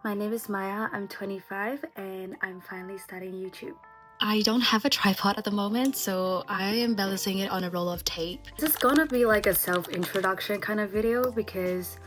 My name is Maya, I'm 25 and I'm finally starting YouTube. I don't have a tripod at the moment, so I am balancing it on a roll of tape. This is gonna be like a self-introduction kind of video because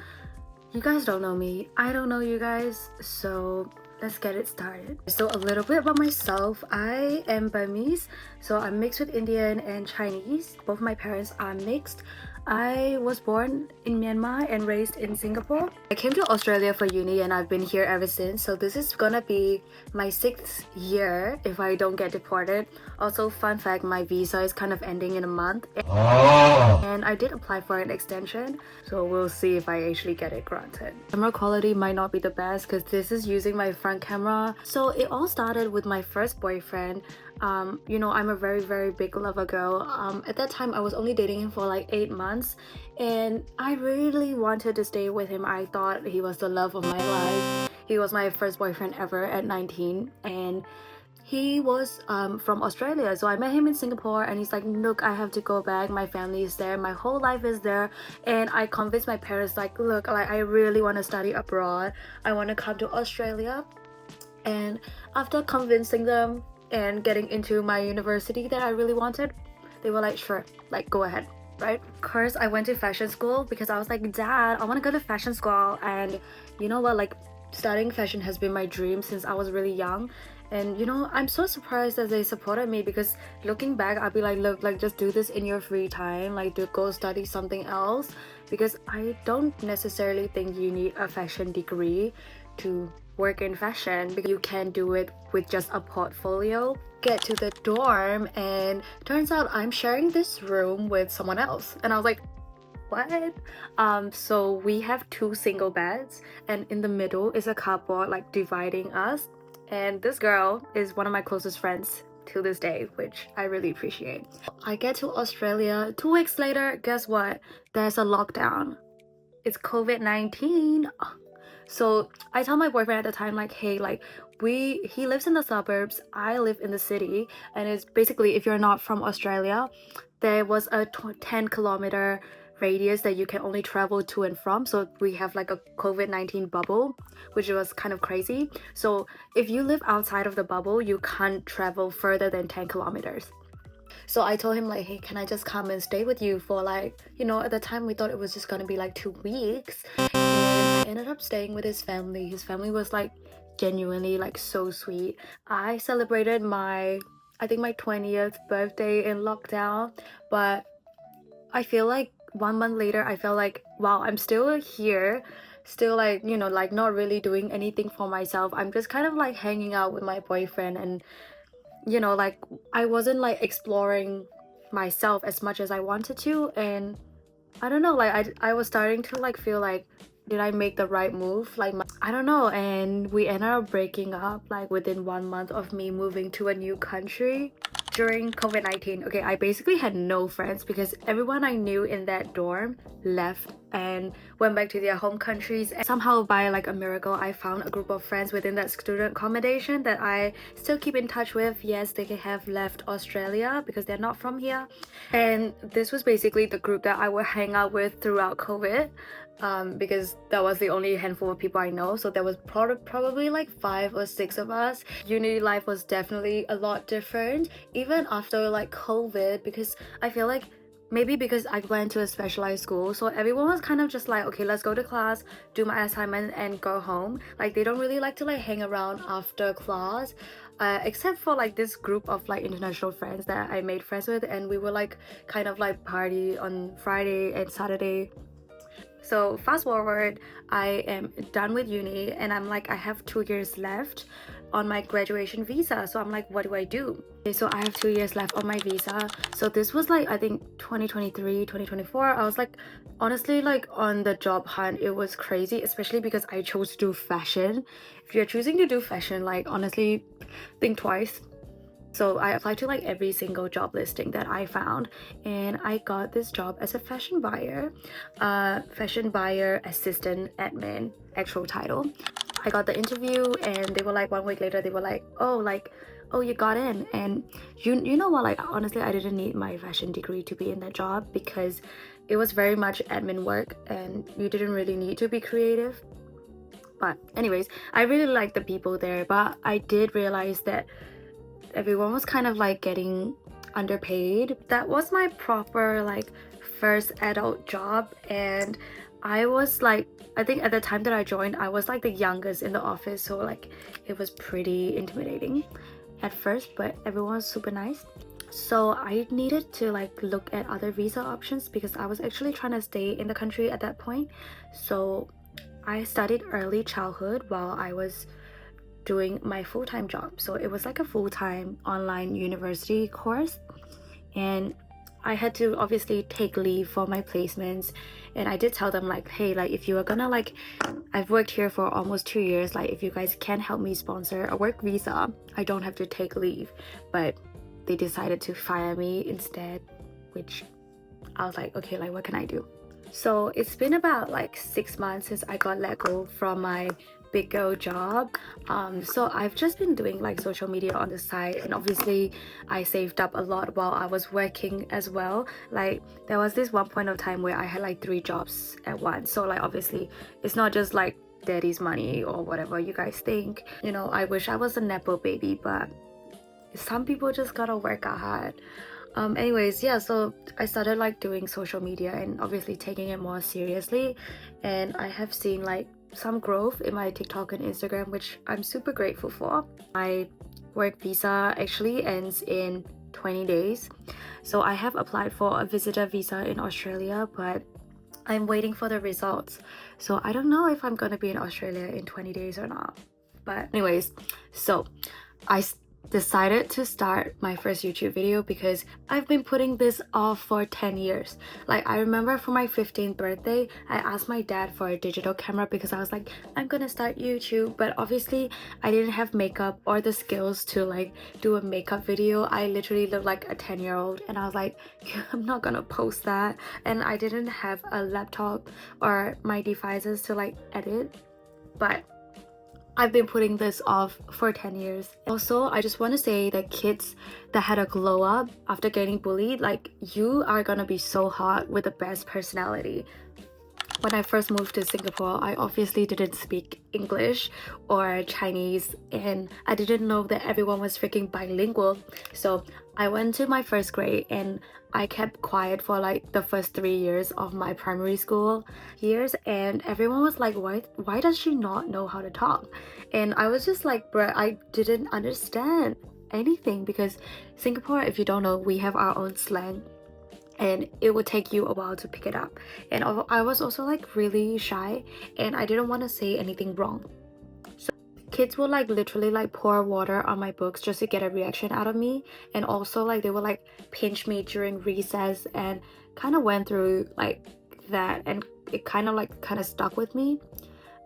you guys don't know me, I don't know you guys, so let's get it started. So a little bit about myself. I am Burmese, so I'm mixed with Indian and Chinese. Both my parents are mixed. I was born in Myanmar and raised in Singapore. I came to Australia for uni and I've been here ever since, so this is gonna be my 6th year if I don't get deported. Also, fun fact, my visa is kind of ending in a month and I did apply for an extension, so we'll see if I actually get it granted. Camera quality might not be the best because this is using my front camera. So it all started with my first boyfriend. You know, I'm a very big lover girl. At that time I was only dating him for like 8 months and I really wanted to stay with him. I thought he was the love of my life. He was my first boyfriend ever at 19 and he was from Australia, so I met him in Singapore and he's like, look, I have to go back, my family is there, my whole life is there. And I convinced my parents like, look, like I really want to study abroad, I want to come to Australia. And after convincing them and getting into my university that I really wanted, they were like, sure, like go ahead, right? Of course, I went to fashion school because I was like, Dad, I want to go to fashion school. And you know what, like studying fashion has been my dream since I was really young. And you know, I'm so surprised that they supported me because looking back, I'd be like, look, like just do this in your free time, like to go study something else, because I don't necessarily think you need a fashion degree to work in fashion, because you can do it with just a portfolio. Get to the dorm and turns out I'm sharing this room with someone else and I was like, what? So we have 2 single beds and in the middle is a cupboard like dividing us, and this girl is one of my closest friends to this day, which I really appreciate. I get to Australia 2 weeks later, guess what? There's a lockdown. It's COVID-19. So I tell my boyfriend at the time like, hey, like he lives in the suburbs, I live in the city, and it's basically, if you're not from Australia, there was a 10-kilometer radius that you can only travel to and from. So we have like a COVID-19 bubble, which was kind of crazy. So if you live outside of the bubble, you can't travel further than 10 kilometers. So I told him like, hey, can I just come and stay with you for like, you know, at the time we thought it was just gonna be like 2 weeks. And I ended up staying with his family. His family was like genuinely like so sweet. I celebrated my 20th birthday in lockdown, but I feel like 1 month later I felt like, wow, I'm still here, still like, you know, like not really doing anything for myself. I'm just kind of like hanging out with my boyfriend, and you know, like I wasn't like exploring myself as much as I wanted to. And I don't know, like I was starting to like feel like, did I make the right move? Like I don't know. And we ended up breaking up like within 1 month of me moving to a new country during COVID-19. Okay, I basically had no friends because everyone I knew in that dorm left and went back to their home countries. And somehow by like a miracle, I found a group of friends within that student accommodation that I still keep in touch with. Yes, they have left Australia because they're not from here. And this was basically the group that I would hang out with throughout COVID. Because that was the only handful of people I know, so there was probably like 5 or 6 of us. Uni life was definitely a lot different even after like COVID, because I feel like maybe because I went to a specialized school, so everyone was kind of just like, okay, let's go to class, do my assignment and go home. Like they don't really like to like hang around after class, except for like this group of like international friends that I made friends with, and we were like kind of like party on Friday and Saturday. So fast forward, I am done with uni and I'm like, I have 2 years left on my graduation visa. So I'm like, what do I do? Okay, so I have 2 years left on my visa. So this was like, I think 2023, 2024. I was like, honestly, like on the job hunt, it was crazy, especially because I chose to do fashion. If you're choosing to do fashion, like honestly, think twice. So I applied to like every single job listing that I found, and I got this job as a fashion buyer assistant admin, actual title. I got the interview and they were like, 1 week later they were like, oh, you got in. And you know what, like honestly, I didn't need my fashion degree to be in that job because it was very much admin work and you didn't really need to be creative. But anyways, I really like the people there, but I did realize that everyone was kind of like getting underpaid. That was my proper like first adult job, and I was like, I think at the time that I joined, I was like the youngest in the office, so like it was pretty intimidating at first, but everyone was super nice. So I needed to like look at other visa options because I was actually trying to stay in the country at that point. So I studied early childhood while I was doing my full-time job. So it was like a full-time online university course, and I had to obviously take leave for my placements. And I did tell them like, hey, like if you are gonna like, I've worked here for almost 2 years, like if you guys can help me sponsor a work visa, I don't have to take leave. But they decided to fire me instead, which I was like, okay, like what can I do? So it's been about like 6 months since I got let go from my big girl job. So I've just been doing like social media on the side, and obviously I saved up a lot while I was working as well. Like there was this one point of time where I had like 3 jobs at once. So like obviously it's not just like daddy's money or whatever you guys think. You know, I wish I was a nepo baby, but some people just gotta work hard. Anyways, yeah, so I started like doing social media and obviously taking it more seriously, and I have seen like some growth in my TikTok and Instagram, which I'm super grateful for. My work visa actually ends in 20 days, so I have applied for a visitor visa in Australia, but I'm waiting for the results. So I don't know if I'm gonna be in Australia in 20 days or not. But anyways, so I decided to start my first YouTube video because I've been putting this off for 10 years. Like I remember for my 15th birthday, I asked my dad for a digital camera because I was like, I'm gonna start YouTube, but obviously I didn't have makeup or the skills to like do a makeup video. I literally looked like a 10-year-old, and I was like, I'm not gonna post that. And I didn't have a laptop or my devices to like edit, but I've been putting this off for 10 years. Also, I just want to say that kids that had a glow up after getting bullied, like you are gonna be so hot with the best personality. When I first moved to Singapore, I obviously didn't speak English or Chinese, and I didn't know that everyone was freaking bilingual. So I went to my first grade and I kept quiet for like the first 3 years of my primary school years, and everyone was like, why does she not know how to talk? And I was just like, bruh, I didn't understand anything, because Singapore, if you don't know, we have our own slang, and it would take you a while to pick it up. And I was also like really shy, and I didn't want to say anything wrong. So kids would like literally like pour water on my books just to get a reaction out of me, and also like they would like pinch me during recess, and kind of went through like that, and it kind of stuck with me.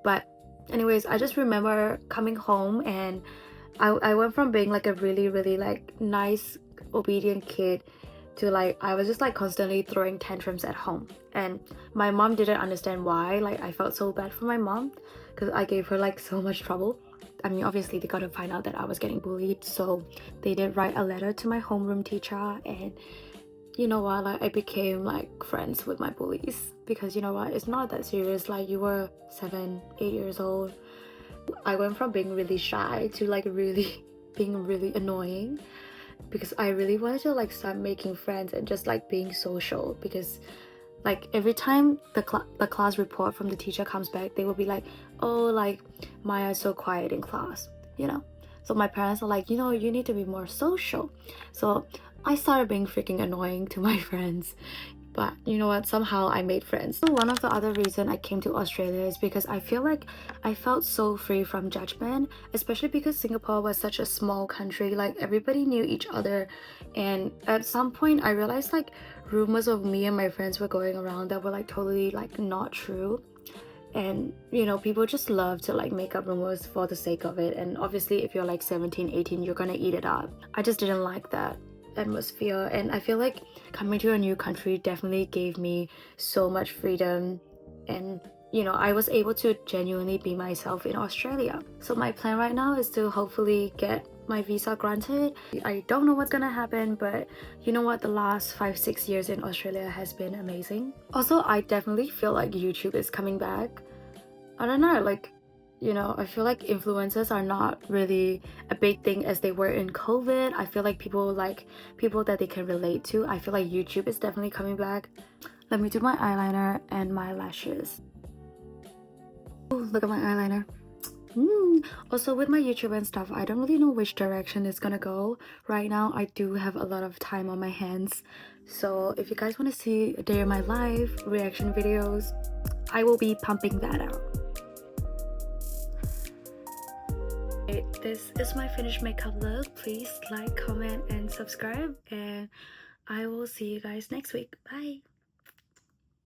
But anyways, I just remember coming home, and I went from being like a really like nice obedient kid to like I was just like constantly throwing tantrums at home, and my mom didn't understand why. Like I felt so bad for my mom because I gave her like so much trouble. I mean, obviously they got to find out that I was getting bullied, so they did write a letter to my homeroom teacher, and you know what, like I became like friends with my bullies, because you know what, it's not that serious. Like you were 7-8 years old. I went from being really shy to like really being really annoying, because I really wanted to like start making friends and just like being social. Because like every time the class report from the teacher comes back, they will be like, oh, like Maya's so quiet in class, you know. So my parents are like, you know, you need to be more social. So I started being freaking annoying to my friends. But you know what, somehow I made friends. One of the other reasons I came to Australia is because I feel like I felt so free from judgment, especially because Singapore was such a small country. Like everybody knew each other, and at some point I realized like rumors of me and my friends were going around that were like totally like not true. And you know, people just love to like make up rumors for the sake of it, and obviously if you're like 17-18, you're gonna eat it up. I just didn't like that atmosphere, and I feel like coming to a new country definitely gave me so much freedom, and you know, I was able to genuinely be myself in Australia. So my plan right now is to hopefully get my visa granted. I don't know what's gonna happen, but you know what, the last 5-6 years in Australia has been amazing. Also, I definitely feel like YouTube is coming back. I don't know, like you know, I feel like influencers are not really a big thing as they were in COVID. I feel like people that they can relate to. I feel like YouTube is definitely coming back. Let me do my eyeliner and my lashes. Ooh, look at my eyeliner. Also, with my YouTube and stuff, I don't really know which direction it's gonna go. Right now, I do have a lot of time on my hands. So if you guys want to see a day in my life, reaction videos, I will be pumping that out. This is my finished makeup look. Please like, comment, and subscribe, and I will see you guys next week. Bye.